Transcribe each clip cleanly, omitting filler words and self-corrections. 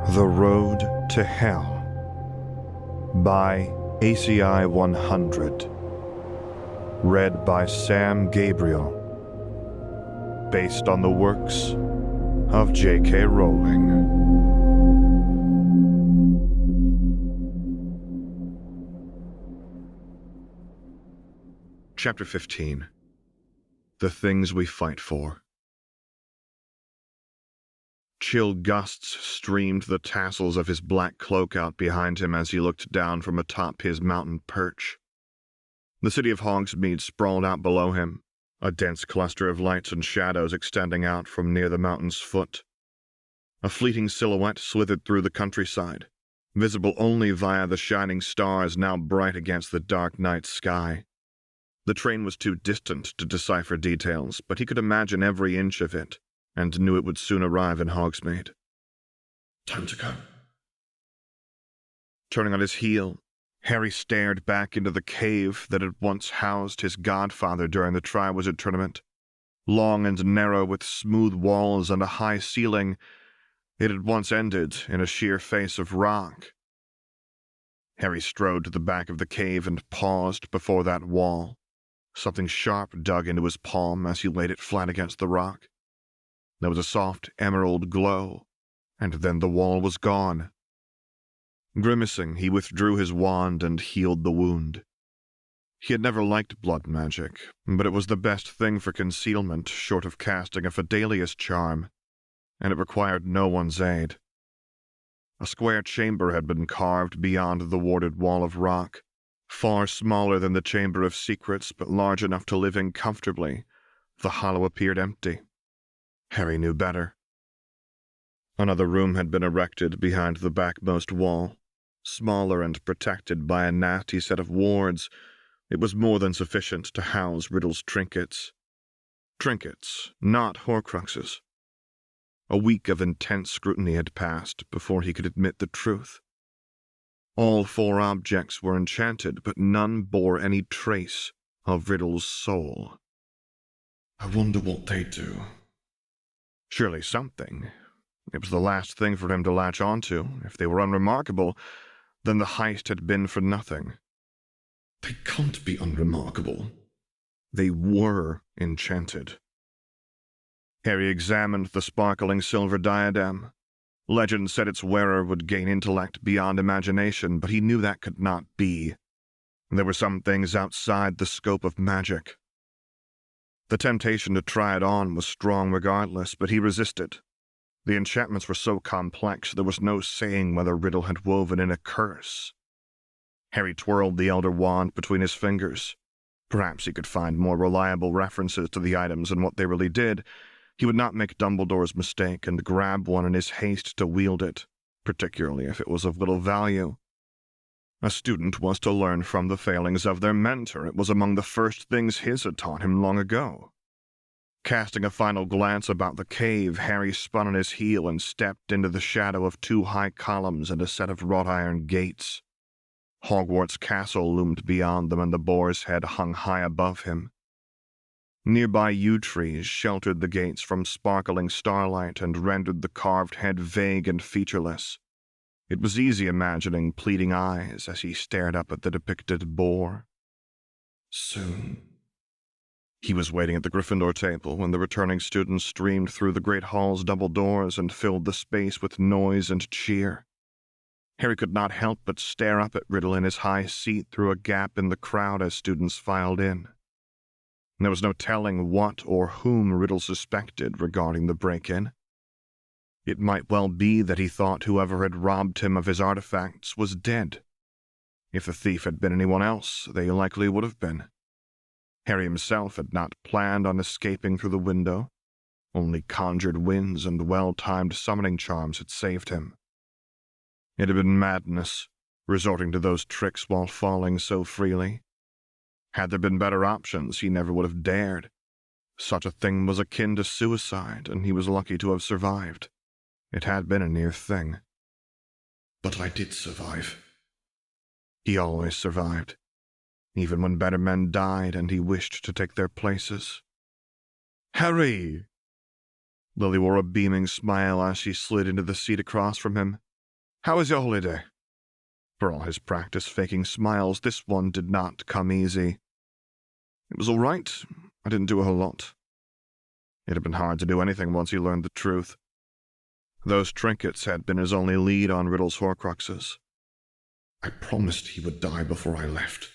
The Road to Hell by ACI 100. Read by Sam Gabriel. Based on the works of J.K. Rowling. Chapter 15. The Things We Fight For. Chill gusts streamed the tassels of his black cloak out behind him as he looked down from atop his mountain perch. The city of Hogsmeade sprawled out below him, a dense cluster of lights and shadows extending out from near the mountain's foot. A fleeting silhouette slithered through the countryside, visible only via the shining stars now bright against the dark night sky. The train was too distant to decipher details, but he could imagine every inch of it, and knew it would soon arrive in Hogsmeade. Time to go. Turning on his heel, Harry stared back into the cave that had once housed his godfather during the Triwizard Tournament. Long and narrow with smooth walls and a high ceiling, it had once ended in a sheer face of rock. Harry strode to the back of the cave and paused before that wall. Something sharp dug into his palm as he laid it flat against the rock. There was a soft emerald glow, and then the wall was gone. Grimacing, he withdrew his wand and healed the wound. He had never liked blood magic, but it was the best thing for concealment short of casting a Fidelius charm, and it required no one's aid. A square chamber had been carved beyond the warded wall of rock, far smaller than the Chamber of Secrets, but large enough to live in comfortably. The hollow appeared empty. Harry knew better. Another room had been erected behind the backmost wall. Smaller and protected by a nasty set of wards, it was more than sufficient to house Riddle's trinkets. Trinkets, not Horcruxes. A week of intense scrutiny had passed before he could admit the truth. All 4 objects were enchanted, but none bore any trace of Riddle's soul. I wonder what they do. Surely something. It was the last thing for him to latch onto. If they were unremarkable, then the heist had been for nothing. They can't be unremarkable. They were enchanted. Harry examined the sparkling silver diadem. Legend said its wearer would gain intellect beyond imagination, but he knew that could not be. There were some things outside the scope of magic. The temptation to try it on was strong regardless, but he resisted. The enchantments were so complex there was no saying whether Riddle had woven in a curse. Harry twirled the Elder Wand between his fingers. Perhaps he could find more reliable references to the items and what they really did. He would not make Dumbledore's mistake and grab one in his haste to wield it, particularly if it was of little value. A student was to learn from the failings of their mentor. It was among the first things his had taught him long ago. Casting a final glance about the cave, Harry spun on his heel and stepped into the shadow of 2 high columns and a set of wrought iron gates. Hogwarts Castle loomed beyond them, and the Boar's Head hung high above him. Nearby yew trees sheltered the gates from sparkling starlight and rendered the carved head vague and featureless. It was easy imagining pleading eyes as he stared up at the depicted boar. Soon. He was waiting at the Gryffindor table when the returning students streamed through the great hall's double doors and filled the space with noise and cheer. Harry could not help but stare up at Riddle in his high seat through a gap in the crowd as students filed in. There was no telling what or whom Riddle suspected regarding the break-in. It might well be that he thought whoever had robbed him of his artifacts was dead. If the thief had been anyone else, they likely would have been. Harry himself had not planned on escaping through the window. Only conjured winds and well-timed summoning charms had saved him. It had been madness, resorting to those tricks while falling so freely. Had there been better options, he never would have dared. Such a thing was akin to suicide, and he was lucky to have survived. It had been a near thing. But I did survive. He always survived, even when better men died and he wished to take their places. Harry! Lily wore a beaming smile as she slid into the seat across from him, How was your holiday? For all his practice faking smiles, this one did not come easy. It was all right. I didn't do a whole lot. It had been hard to do anything once he learned the truth. Those trinkets had been his only lead on Riddle's Horcruxes. I promised he would die before I left.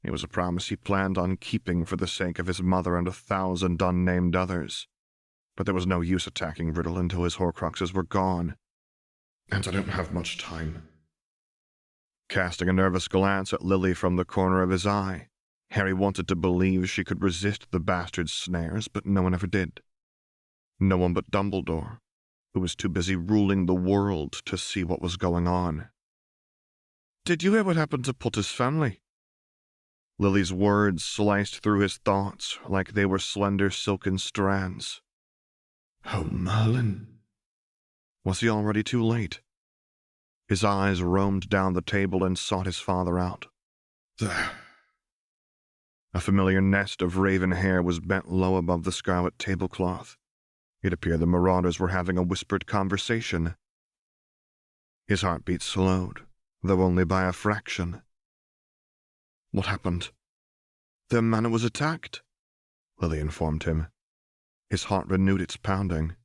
It was a promise he planned on keeping for the sake of his mother and 1,000 unnamed others. But there was no use attacking Riddle until his Horcruxes were gone. And I don't have much time. Casting a nervous glance at Lily from the corner of his eye, Harry wanted to believe she could resist the bastard's snares, but no one ever did. No one but Dumbledore, who was too busy ruling the world to see what was going on. Did you hear what happened to Potter's family? Lily's words sliced through his thoughts like they were slender silken strands. Oh, Merlin. Was he already too late? His eyes roamed down the table and sought his father out. There. A familiar nest of raven hair was bent low above the scarlet tablecloth. It appeared the marauders were having a whispered conversation. His heartbeat slowed, though only by a fraction. What happened? Their manor was attacked, Lily informed him. His heart renewed its pounding.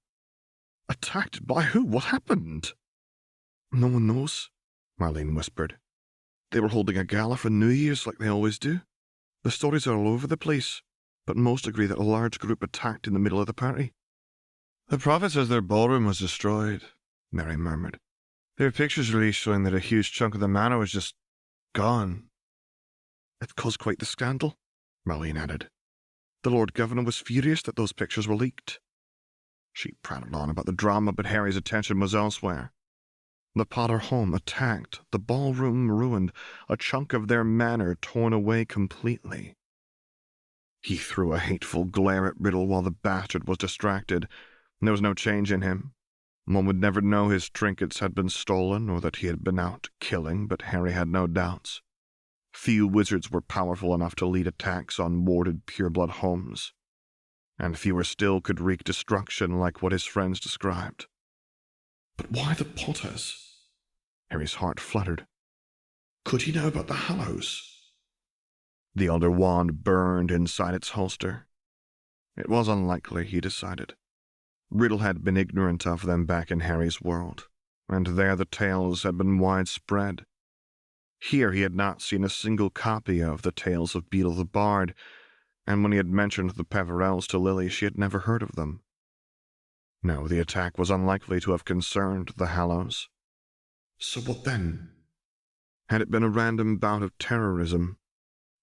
Attacked by who? What happened? No one knows, Marlene whispered. They were holding a gala for New Year's like they always do. The stories are all over the place, but most agree that a large group attacked in the middle of the party. The prophet says their ballroom was destroyed, Mary murmured. There are pictures released showing that a huge chunk of the manor was just gone. It caused quite the scandal, Marlene added. The Lord Governor was furious that those pictures were leaked. She prattled on about the drama, but Harry's attention was elsewhere. The Potter home attacked, the ballroom ruined, a chunk of their manor torn away completely. He threw a hateful glare at Riddle while the bastard was distracted. There was no change in him. One would never know his trinkets had been stolen or that he had been out killing, but Harry had no doubts. Few wizards were powerful enough to lead attacks on warded pureblood homes, and fewer still could wreak destruction like what his friends described. But why the Potters? Harry's heart fluttered. Could he know about the Hallows? The Elder Wand burned inside its holster. It was unlikely, he decided. Riddle had been ignorant of them back in Harry's world, and there the tales had been widespread. Here he had not seen a single copy of the Tales of Beedle the Bard, and when he had mentioned the Peverells to Lily, she had never heard of them. No, the attack was unlikely to have concerned the Hallows. So what then? Had it been a random bout of terrorism?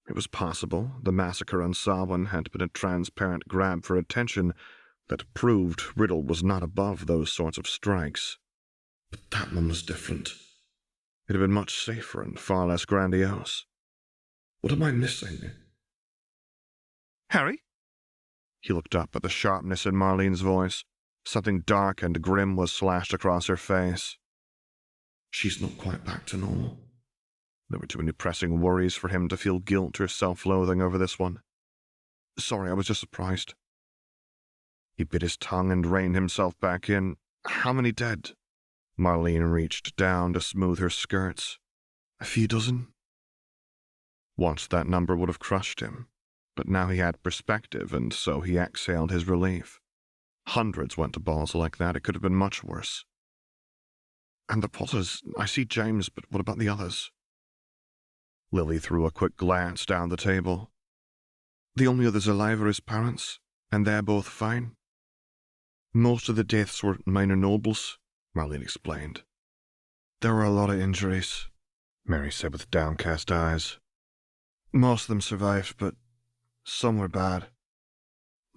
It was possible the massacre on Samhain had been a transparent grab for attention that proved Riddle was not above those sorts of strikes. But that one was different. It had been much safer and far less grandiose. What am I missing? Harry? He looked up at the sharpness in Marlene's voice. Something dark and grim was slashed across her face. She's not quite back to normal. There were too many pressing worries for him to feel guilt or self-loathing over this one. Sorry, I was just surprised. He bit his tongue and reined himself back in. How many dead? Marlene reached down to smooth her skirts. A few dozen? Once that number would have crushed him, but now he had perspective, and so he exhaled his relief. Hundreds went to balls like that. It could have been much worse. And the Potters, I see James, but what about the others? Lily threw a quick glance down the table. The only others alive are his parents, and they're both fine. Most of the deaths were minor nobles, Marlene explained. There were a lot of injuries, Mary said with downcast eyes. Most of them survived, but some were bad.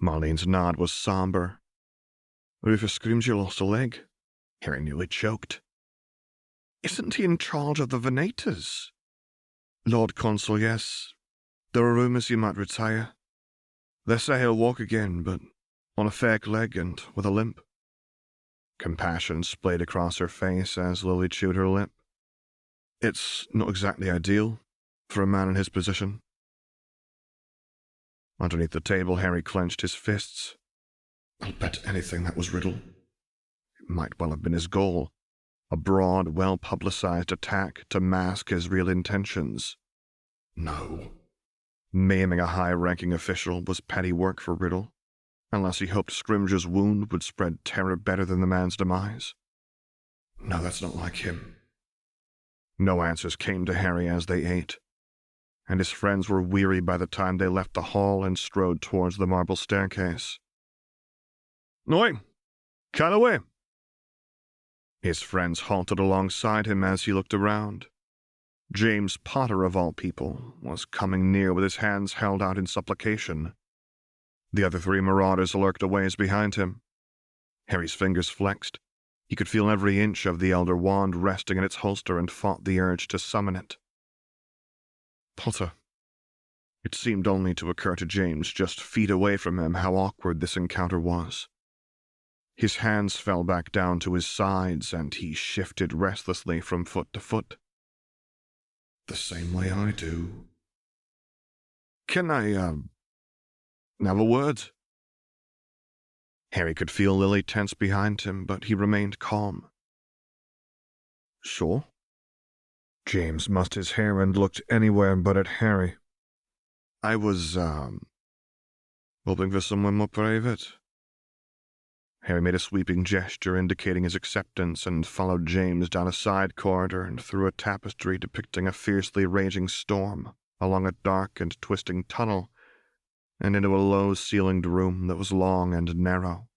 Marlene's nod was somber. Rufus screamed you lost a leg. Harry nearly choked. Isn't he in charge of the Venators? Lord Consul, yes. There are rumours he might retire. They say he'll walk again, but on a fake leg and with a limp. Compassion splayed across her face as Lily chewed her lip. It's not exactly ideal for a man in his position. Underneath the table, Harry clenched his fists. I'll bet anything that was Riddle. It might well have been his goal. a broad, well-publicized attack to mask his real intentions. No. Maiming a high-ranking official was petty work for Riddle, unless he hoped Scrimgeour's wound would spread terror better than the man's demise. No, that's not like him. No answers came to Harry as they ate, and his friends were weary by the time they left the hall and strode towards the marble staircase. Oi! Callaway! His friends halted alongside him as he looked around. James Potter, of all people, was coming near with his hands held out in supplication. The other three marauders lurked a ways behind him. Harry's fingers flexed. He could feel every inch of the Elder Wand resting in its holster and fought the urge to summon it. Potter. It seemed only to occur to James just feet away from him how awkward this encounter was. His hands fell back down to his sides, and he shifted restlessly from foot to foot. The same way I do. Can I, have a word? Harry could feel Lily tense behind him, but he remained calm. Sure. James mussed his hair and looked anywhere but at Harry. I was, hoping for someone more private. Harry made a sweeping gesture indicating his acceptance and followed James down a side corridor and through a tapestry depicting a fiercely raging storm, along a dark and twisting tunnel, and into a low-ceilinged room that was long and narrow.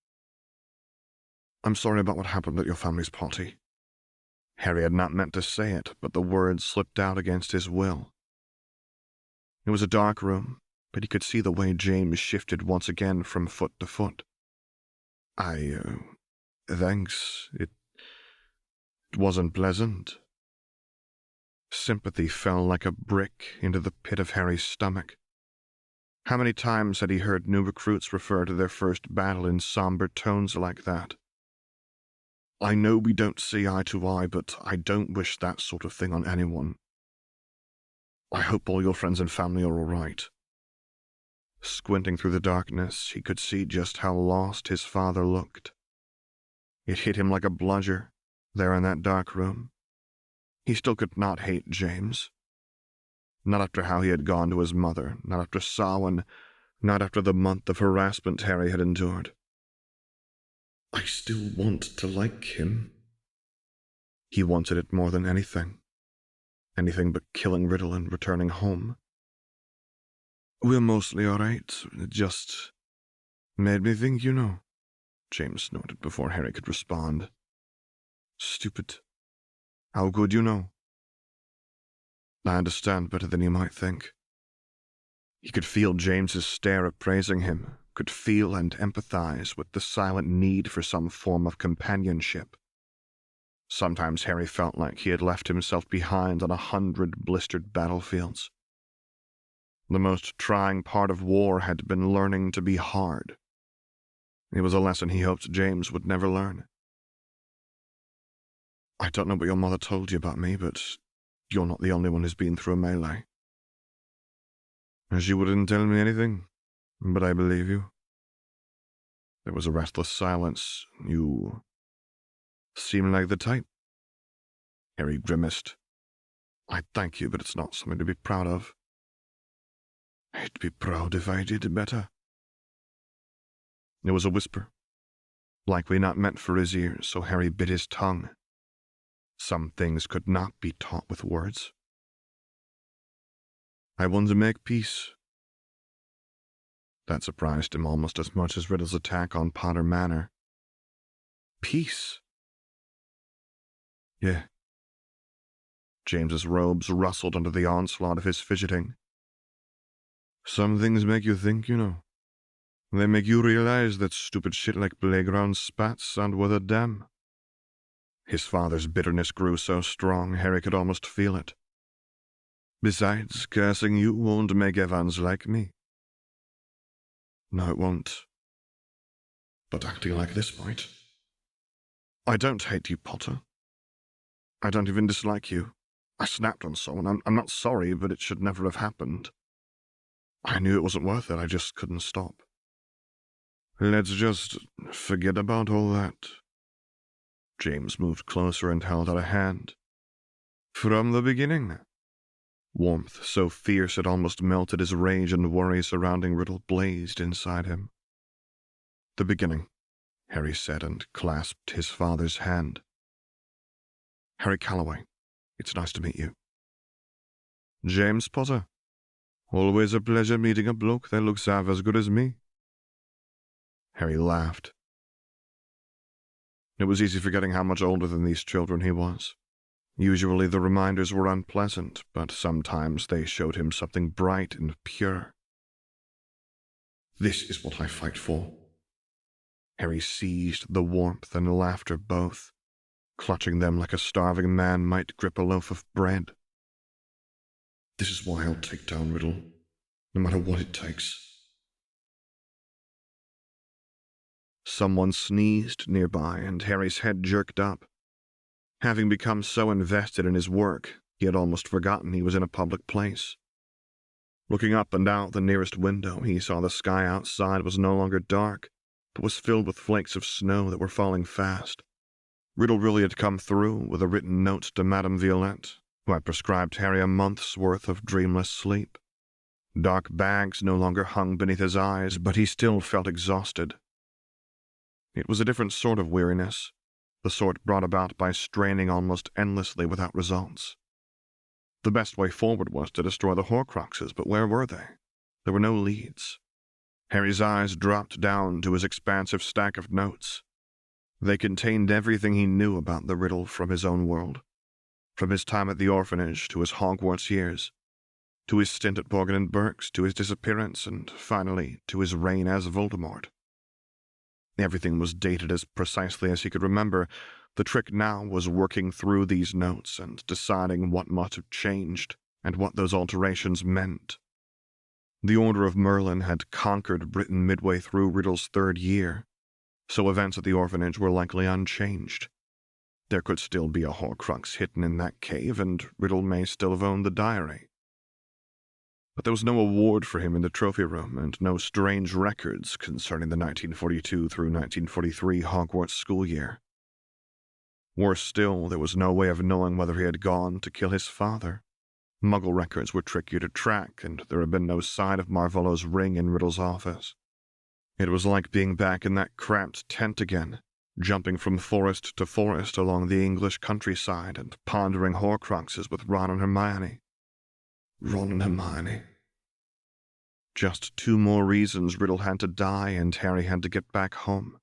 I'm sorry about what happened at your family's party. Harry had not meant to say it, but the words slipped out against his will. It was a dark room, but he could see the way James shifted once again from foot to foot. Thanks. It wasn't pleasant. Sympathy fell like a brick into the pit of Harry's stomach. How many times had he heard new recruits refer to their first battle in somber tones like that? I know we don't see eye to eye, but I don't wish that sort of thing on anyone. I hope all your friends and family are all right. Squinting through the darkness, he could see just how lost his father looked. It hit him like a bludger, there in that dark room. He still could not hate James. Not after how he had gone to his mother, not after Samhain, not after the month of harassment Harry had endured. I still want to like him. He wanted it more than anything. Anything but killing Riddle and returning home. We're mostly all right. It just made me think, you know. James snorted before Harry could respond. Stupid. How good you know. I understand better than you might think. He could feel James's stare appraising him, could feel and empathize with the silent need for some form of companionship. Sometimes Harry felt like he had left himself behind on 100 blistered battlefields. The most trying part of war had been learning to be hard. It was a lesson he hoped James would never learn. I don't know what your mother told you about me, but you're not the only one who's been through a melee. She wouldn't tell me anything, but I believe you. There was a restless silence. You seem like the type. Harry grimaced. I thank you, but it's not something to be proud of. I'd be proud if I did better. There was a whisper, likely not meant for his ears, so Harry bit his tongue. Some things could not be taught with words. I want to make peace. That surprised him almost as much as Riddle's attack on Potter Manor. Peace? Yeah. James's robes rustled under the onslaught of his fidgeting. Some things make you think, you know. They make you realize that stupid shit like playground spats aren't worth a damn. His father's bitterness grew so strong, Harry could almost feel it. Besides, cursing you won't make Evans like me. No, it won't. But acting like this might. I don't hate you, Potter. I don't even dislike you. I snapped on someone. I'm not sorry, but it should never have happened. I knew it wasn't worth it, I just couldn't stop. Let's just forget about all that. James moved closer and held out a hand. From the beginning. Warmth so fierce it almost melted his rage and worry surrounding Riddle blazed inside him. The beginning, Harry said and clasped his father's hand. Harry Calloway, it's nice to meet you. James Potter. Always a pleasure meeting a bloke that looks half as good as me. Harry laughed. It was easy forgetting how much older than these children he was. Usually the reminders were unpleasant, but sometimes they showed him something bright and pure. This is what I fight for. Harry seized the warmth and laughter both, clutching them like a starving man might grip a loaf of bread. This is why I'll take down Riddle, no matter what it takes. Someone sneezed nearby, and Harry's head jerked up. Having become so invested in his work, he had almost forgotten he was in a public place. Looking up and out the nearest window, he saw the sky outside was no longer dark, but was filled with flakes of snow that were falling fast. Riddle really had come through with a written note to Madame Violette, who had prescribed Harry a month's worth of dreamless sleep. Dark bags no longer hung beneath his eyes, but he still felt exhausted. It was a different sort of weariness, the sort brought about by straining almost endlessly without results. The best way forward was to destroy the Horcruxes, but where were they? There were no leads. Harry's eyes dropped down to his expansive stack of notes. They contained everything he knew about the riddle from his own world, from his time at the orphanage to his Hogwarts years, to his stint at Borgin and Burke's, to his disappearance, and finally to his reign as Voldemort. Everything was dated as precisely as he could remember. The trick now was working through these notes and deciding what must have changed and what those alterations meant. The Order of Merlin had conquered Britain midway through Riddle's third year, so events at the orphanage were likely unchanged. There could still be a Horcrux hidden in that cave, and Riddle may still have owned the diary. But there was no award for him in the trophy room, and no strange records concerning the 1942 through 1943 Hogwarts school year. Worse still, there was no way of knowing whether he had gone to kill his father. Muggle records were trickier to track, and there had been no sign of Marvolo's ring in Riddle's office. It was like being back in that cramped tent again, jumping from forest to forest along the English countryside and pondering Horcruxes with Ron and Hermione. Ron and Hermione. Just 2 more reasons Riddle had to die and Harry had to get back home.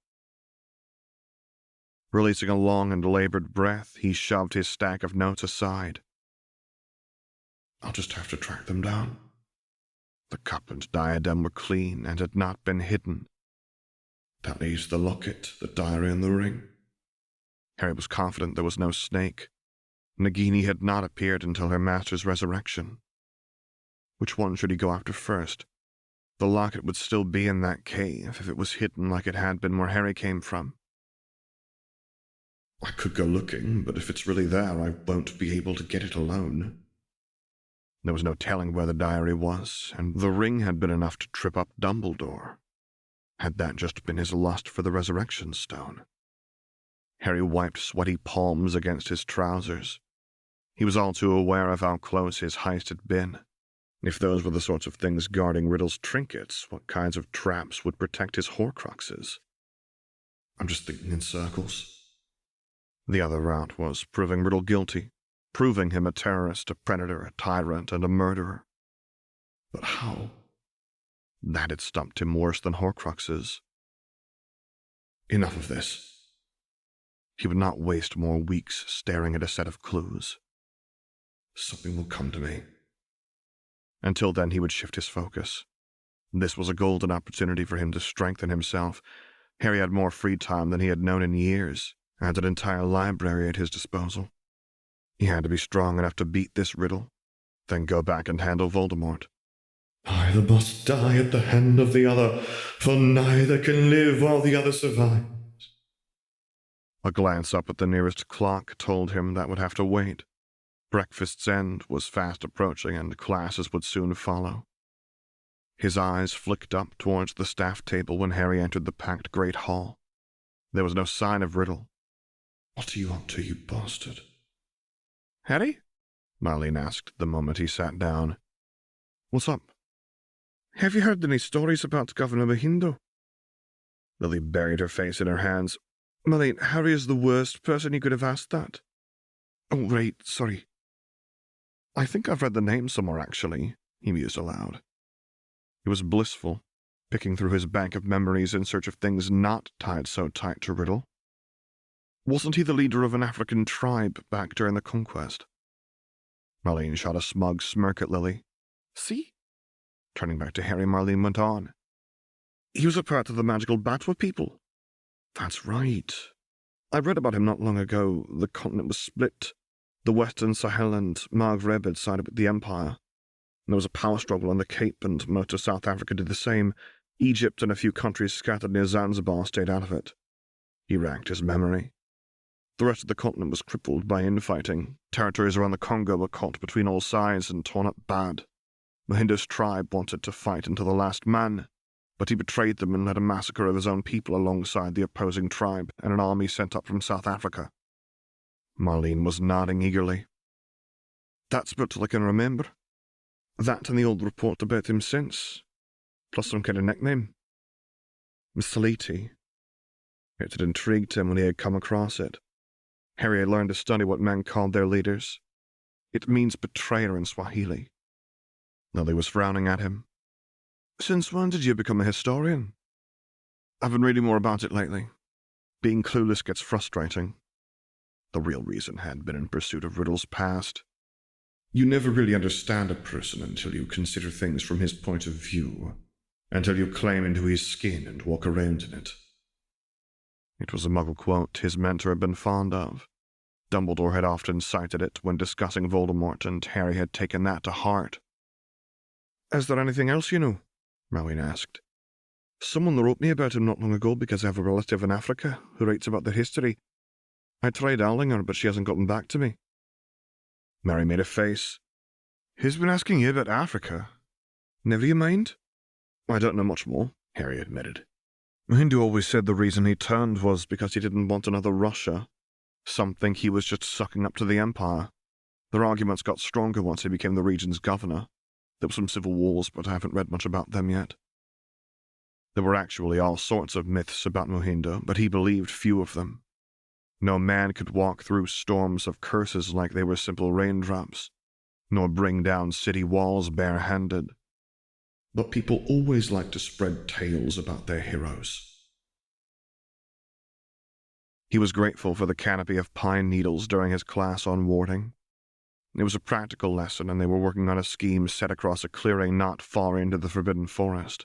Releasing a long and labored breath, he shoved his stack of notes aside. I'll just have to track them down. The cup and diadem were clean and had not been hidden. That leaves the locket, the diary, and the ring. Harry was confident there was no snake. Nagini had not appeared until her master's resurrection. Which one should he go after first? The locket would still be in that cave if it was hidden like it had been where Harry came from. I could go looking, but if it's really there, I won't be able to get it alone. There was no telling where the diary was, and the ring had been enough to trip up Dumbledore. Had that just been his lust for the resurrection stone? Harry wiped sweaty palms against his trousers. He was all too aware of how close his heist had been. If those were the sorts of things guarding Riddle's trinkets, what kinds of traps would protect his Horcruxes? I'm just thinking in circles. The other route was proving Riddle guilty, proving him a terrorist, a predator, a tyrant, and a murderer. But how? That had stumped him worse than Horcruxes. Enough of this. He would not waste more weeks staring at a set of clues. Something will come to me. Until then, he would shift his focus. This was a golden opportunity for him to strengthen himself. Harry had more free time than he had known in years, and an entire library at his disposal. He had to be strong enough to beat this riddle, then go back and handle Voldemort. Either must die at the hand of the other, for neither can live while the other survives. A glance up at the nearest clock told him that would have to wait. Breakfast's end was fast approaching, and classes would soon follow. His eyes flicked up towards the staff table when Harry entered the packed great hall. There was no sign of Riddle. What are you up to, you bastard? Harry? Marlene asked the moment he sat down. What's up? Have you heard any stories about Governor Mahindo? Lily buried her face in her hands. Marlene, Harry is the worst person you could have asked that. Oh, right, sorry. I think I've read the name somewhere, actually, he mused aloud. It was blissful, picking through his bank of memories in search of things not tied so tight to riddle. Wasn't he the leader of an African tribe back during the conquest? Marlene shot a smug smirk at Lily. See? Turning back to Harry, Marlene went on. He was a part of the magical Batwa people. That's right. I read about him not long ago. The continent was split. The Western Sahel and Maghreb had sided with the Empire. There was a power struggle on the Cape, and most of South Africa did the same. Egypt and a few countries scattered near Zanzibar stayed out of it. He racked his memory. The rest of the continent was crippled by infighting. Territories around the Congo were caught between all sides and torn up bad. Mahindo's tribe wanted to fight until the last man, but he betrayed them and led a massacre of his own people alongside the opposing tribe and an army sent up from South Africa. Marlene was nodding eagerly. That's about all I can remember. That and the old report about him since, plus some kind of nickname. Msaliti. It had intrigued him when he had come across it. Harry had learned to study what men called their leaders. It means betrayer in Swahili. Lily was frowning at him. Since when did you become a historian? I've been reading more about it lately. Being clueless gets frustrating. The real reason had been in pursuit of riddles past. You never really understand a person until you consider things from his point of view, until you climb into his skin and walk around in it. It was a Muggle quote his mentor had been fond of. Dumbledore had often cited it when discussing Voldemort, and Harry had taken that to heart. Is there anything else you know? Marlene asked. Someone wrote me about him not long ago because I have a relative in Africa who writes about their history. I tried ailing her, but she hasn't gotten back to me. Mary made a face. Who's been asking you about Africa? Never you mind? I don't know much more, Harry admitted. Hindu always said the reason he turned was because he didn't want another Russia. Some think he was just sucking up to the Empire. Their arguments got stronger once he became the region's governor. There were some civil wars, but I haven't read much about them yet. There were actually all sorts of myths about Mohindo, but he believed few of them. No man could walk through storms of curses like they were simple raindrops, nor bring down city walls bare-handed. But people always like to spread tales about their heroes. He was grateful for the canopy of pine needles during his class on warding. It was a practical lesson, and they were working on a scheme set across a clearing not far into the forbidden forest.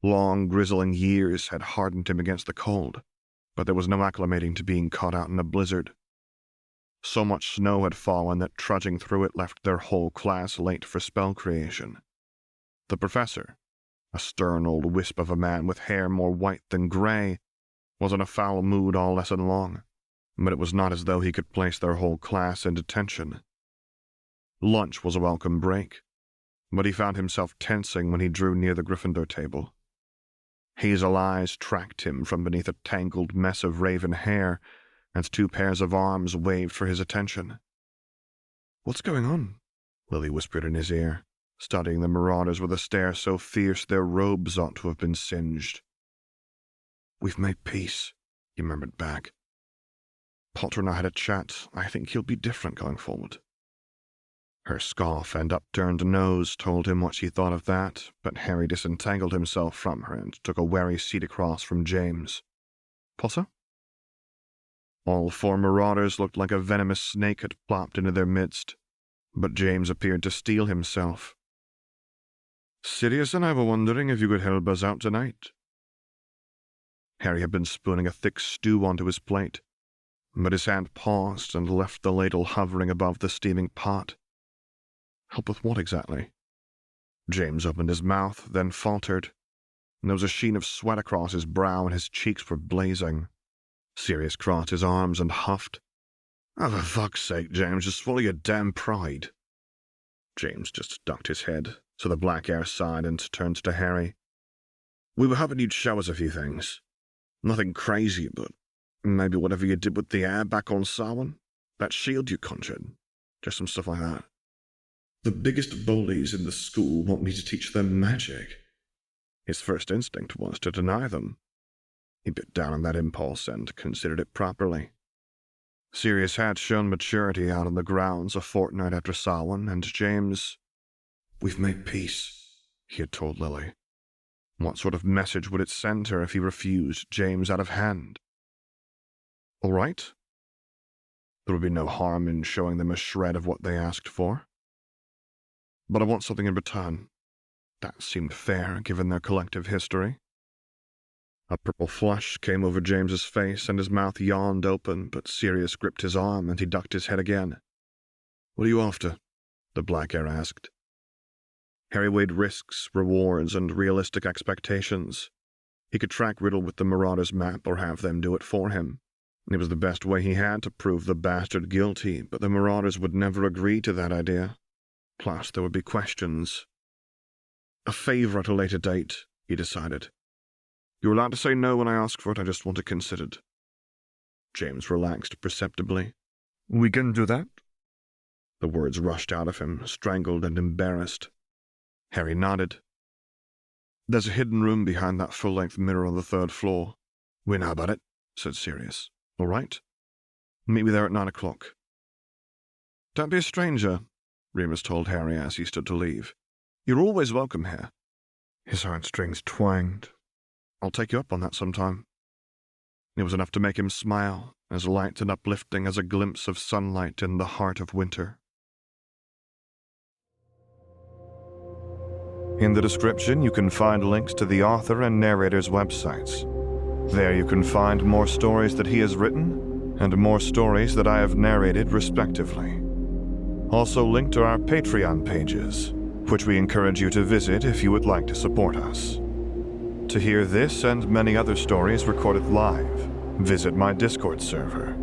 Long, grizzling years had hardened him against the cold, but there was no acclimating to being caught out in a blizzard. So much snow had fallen that trudging through it left their whole class late for spell creation. The professor, a stern old wisp of a man with hair more white than gray, was in a foul mood all lesson long, but it was not as though he could place their whole class in detention. Lunch was a welcome break, but he found himself tensing when he drew near the Gryffindor table. Hazel eyes tracked him from beneath a tangled mess of raven hair, and two pairs of arms waved for his attention. What's going on? Lily whispered in his ear, studying the marauders with a stare so fierce their robes ought to have been singed. We've made peace, he murmured back. Potter and I had a chat. I think he'll be different going forward. Her scoff and upturned nose told him what she thought of that, but Harry disentangled himself from her and took a wary seat across from James. Potter? All four marauders looked like a venomous snake had plopped into their midst, but James appeared to steel himself. Sirius and I were wondering if you could help us out tonight. Harry had been spooning a thick stew onto his plate, but his hand paused and left the ladle hovering above the steaming pot. Help with what exactly? James opened his mouth, then faltered. There was a sheen of sweat across his brow and his cheeks were blazing. Sirius crossed his arms and huffed. Oh, for fuck's sake, James, just swallow your damn pride. James just ducked his head, so the black air sighed and turned to Harry. We were hoping you'd show us a few things. Nothing crazy, but Maybe whatever you did with the air back on Samhain? That shield you conjured? Just some stuff like that. The biggest bullies in the school want me to teach them magic. His first instinct was to deny them. He bit down on that impulse and considered it properly. Sirius had shown maturity out on the grounds a fortnight after Samhain, and James... "We've made peace," he had told Lily. What sort of message would it send her if he refused James out of hand? All right. There would be no harm in showing them a shred of what they asked for. But I want something in return. That seemed fair, given their collective history. A purple flush came over James's face, and his mouth yawned open, but Sirius gripped his arm, and he ducked his head again. "What are you after?" the Black Air asked. Harry weighed risks, rewards, and realistic expectations. He could track Riddle with the Marauders' map or have them do it for him. It was the best way he had to prove the bastard guilty, but the Marauders would never agree to that idea. Plus, there would be questions. A favor at a later date, he decided. "You're allowed to say no when I ask for it, I just want it considered." James relaxed perceptibly. "We can do that?" The words rushed out of him, strangled and embarrassed. Harry nodded. "There's a hidden room behind that full-length mirror on the 3rd floor. We know about it," said Sirius. "All right? Meet me there at 9 o'clock. "Don't be a stranger," Remus told Harry as he stood to leave. "You're always welcome here." His heartstrings twanged. "I'll take you up on that sometime." It was enough to make him smile, as light and uplifting as a glimpse of sunlight in the heart of winter. In the description, you can find links to the author and narrator's websites. There you can find more stories that he has written, and more stories that I have narrated respectively. Also linked are our Patreon pages, which we encourage you to visit if you would like to support us. To hear this and many other stories recorded live, visit my Discord server.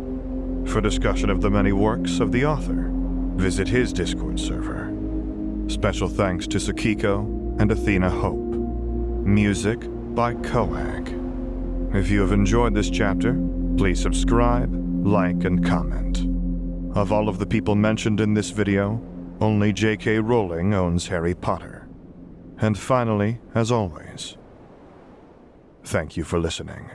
For discussion of the many works of the author, visit his Discord server. Special thanks to Sakiko and Athena Hope. Music by Coag. If you have enjoyed this chapter, please subscribe, like, and comment. Of all of the people mentioned in this video, only J.K. Rowling owns Harry Potter. And finally, as always, thank you for listening.